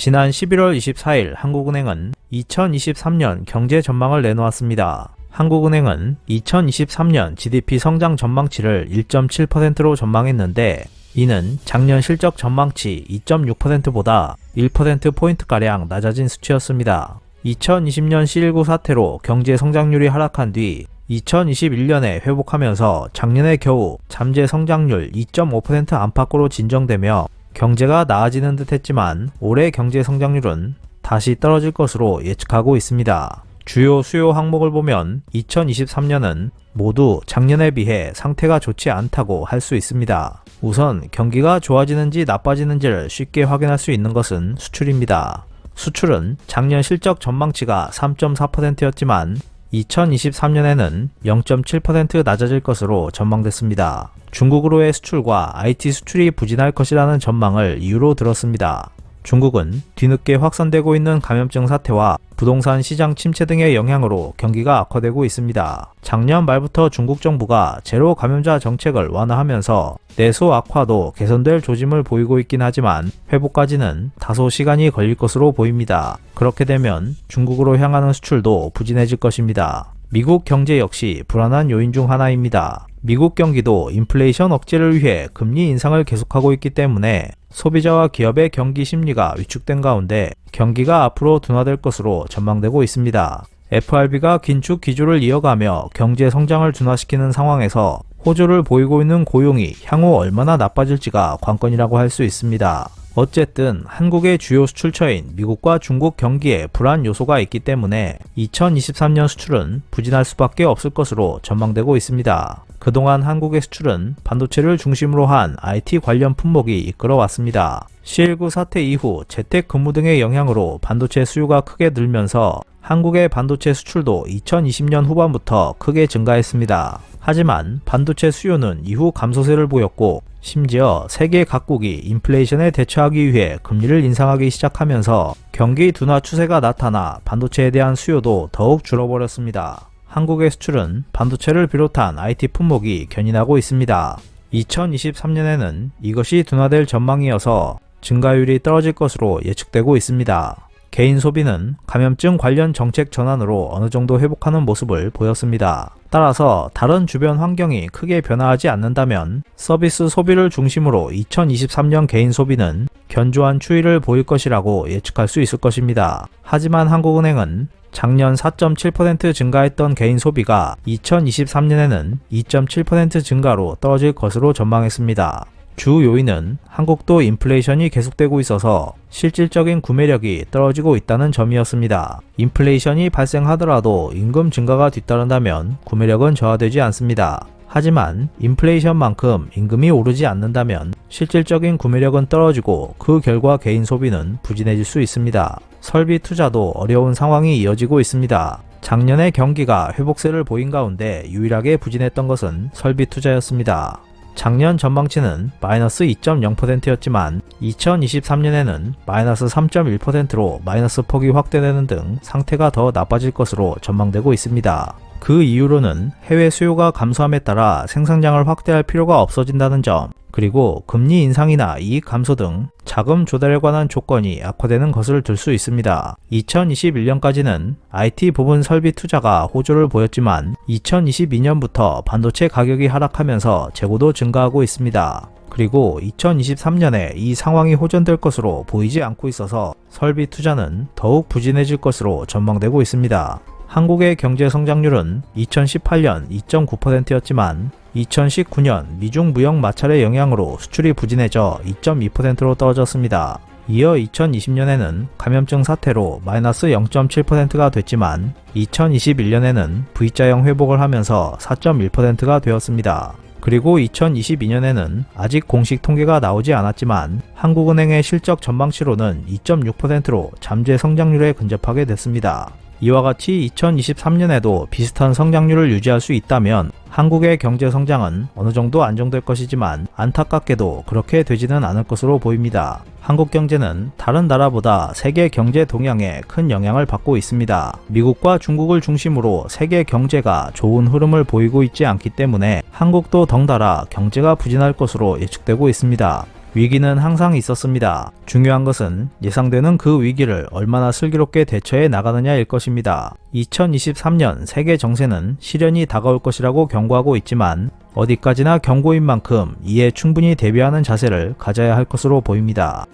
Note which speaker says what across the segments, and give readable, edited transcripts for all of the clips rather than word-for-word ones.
Speaker 1: 지난 11월 24일 한국은행은 2023년 경제 전망을 내놓았습니다. 한국은행은 2023년 GDP 성장 전망치를 1.7%로 전망했는데 이는 작년 실적 전망치 2.6%보다 1%포인트가량 낮아진 수치였습니다. 2020년 12.9 사태로 경제 성장률이 하락한 뒤 2021년에 회복하면서 작년에 겨우 잠재 성장률 2.5% 안팎으로 진정되며 경제가 나아지는 듯 했지만 올해 경제 성장률은 다시 떨어질 것으로 예측하고 있습니다. 주요 수요 항목을 보면 2023년은 모두 작년에 비해 상태가 좋지 않다고 할 수 있습니다. 우선 경기가 좋아지는지 나빠지는지를 쉽게 확인할 수 있는 것은 수출입니다. 수출은 작년 실적 전망치가 3.4%였지만 2023년에는 0.7% 낮아질 것으로 전망됐습니다. 중국으로의 수출과 IT 수출이 부진할 것이라는 전망을 이유로 들었습니다. 중국은 뒤늦게 확산되고 있는 감염증 사태와 부동산 시장 침체 등의 영향으로 경기가 악화되고 있습니다. 작년 말부터 중국 정부가 제로 감염자 정책을 완화하면서 내수 악화도 개선될 조짐을 보이고 있긴 하지만 회복까지는 다소 시간이 걸릴 것으로 보입니다. 그렇게 되면 중국으로 향하는 수출도 부진해질 것입니다. 미국 경제 역시 불안한 요인 중 하나입니다. 미국 경기도 인플레이션 억제를 위해 금리 인상을 계속하고 있기 때문에 소비자와 기업의 경기 심리가 위축된 가운데 경기가 앞으로 둔화될 것으로 전망되고 있습니다. FRB가 긴축 기조를 이어가며 경제 성장을 둔화시키는 상황에서 호조를 보이고 있는 고용이 향후 얼마나 나빠질지가 관건이라고 할 수 있습니다. 어쨌든 한국의 주요 수출처인 미국과 중국 경기에 불안 요소가 있기 때문에 2023년 수출은 부진할 수밖에 없을 것으로 전망되고 있습니다. 그동안 한국의 수출은 반도체를 중심으로 한 IT 관련 품목이 이끌어왔습니다. 12.9 사태 이후 재택근무 등의 영향으로 반도체 수요가 크게 늘면서 한국의 반도체 수출도 2020년 후반부터 크게 증가했습니다. 하지만 반도체 수요는 이후 감소세를 보였고 심지어 세계 각국이 인플레이션에 대처하기 위해 금리를 인상하기 시작하면서 경기 둔화 추세가 나타나 반도체에 대한 수요도 더욱 줄어버렸습니다. 한국의 수출은 반도체를 비롯한 IT 품목이 견인하고 있습니다. 2023년에는 이것이 둔화될 전망이어서 증가율이 떨어질 것으로 예측되고 있습니다. 개인 소비는 감염증 관련 정책 전환으로 어느 정도 회복하는 모습을 보였습니다. 따라서 다른 주변 환경이 크게 변화하지 않는다면 서비스 소비를 중심으로 2023년 개인 소비는 견조한 추이를 보일 것이라고 예측할 수 있을 것입니다. 하지만 한국은행은 작년 4.7% 증가했던 개인 소비가 2023년에는 2.7% 증가로 떨어질 것으로 전망했습니다. 주 요인은 한국도 인플레이션이 계속되고 있어서 실질적인 구매력이 떨어지고 있다는 점이었습니다. 인플레이션이 발생하더라도 임금 증가가 뒤따른다면 구매력은 저하되지 않습니다. 하지만 인플레이션만큼 임금이 오르지 않는다면 실질적인 구매력은 떨어지고 그 결과 개인 소비는 부진해질 수 있습니다. 설비 투자도 어려운 상황이 이어지고 있습니다. 작년에 경기가 회복세를 보인 가운데 유일하게 부진했던 것은 설비 투자였습니다. 작년 전망치는 마이너스 2.0%였지만 2023년에는 마이너스 3.1%로 마이너스 폭이 확대되는 등 상태가 더 나빠질 것으로 전망되고 있습니다. 그 이유로는 해외 수요가 감소함에 따라 생산량을 확대할 필요가 없어진다는 점, 그리고 금리 인상이나 이익 감소 등 자금 조달에 관한 조건이 악화되는 것을 들 수 있습니다. 2021년까지는 IT 부분 설비 투자가 호조를 보였지만 2022년부터 반도체 가격이 하락하면서 재고도 증가하고 있습니다. 그리고 2023년에 이 상황이 호전될 것으로 보이지 않고 있어서 설비 투자는 더욱 부진해질 것으로 전망되고 있습니다. 한국의 경제 성장률은 2018년 2.9%였지만 2019년 미중 무역 마찰의 영향으로 수출이 부진해져 2.2%로 떨어졌습니다. 이어 2020년에는 감염증 사태로 마이너스 0.7%가 됐지만 2021년에는 V자형 회복을 하면서 4.1%가 되었습니다. 그리고 2022년에는 아직 공식 통계가 나오지 않았지만 한국은행의 실적 전망치로는 2.6%로 잠재 성장률에 근접하게 됐습니다. 이와 같이 2023년에도 비슷한 성장률을 유지할 수 있다면 한국의 경제 성장은 어느 정도 안정될 것이지만 안타깝게도 그렇게 되지는 않을 것으로 보입니다. 한국 경제는 다른 나라보다 세계 경제 동향에 큰 영향을 받고 있습니다. 미국과 중국을 중심으로 세계 경제가 좋은 흐름을 보이고 있지 않기 때문에 한국도 덩달아 경제가 부진할 것으로 예측되고 있습니다. 위기는 항상 있었습니다. 중요한 것은 예상되는 그 위기를 얼마나 슬기롭게 대처해 나가느냐일 것입니다. 2023년 세계 정세는 시련이 다가올 것이라고 경고하고 있지만 어디까지나 경고인 만큼 이에 충분히 대비하는 자세를 가져야 할 것으로 보입니다.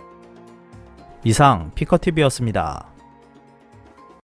Speaker 1: 이상 피커TV였습니다.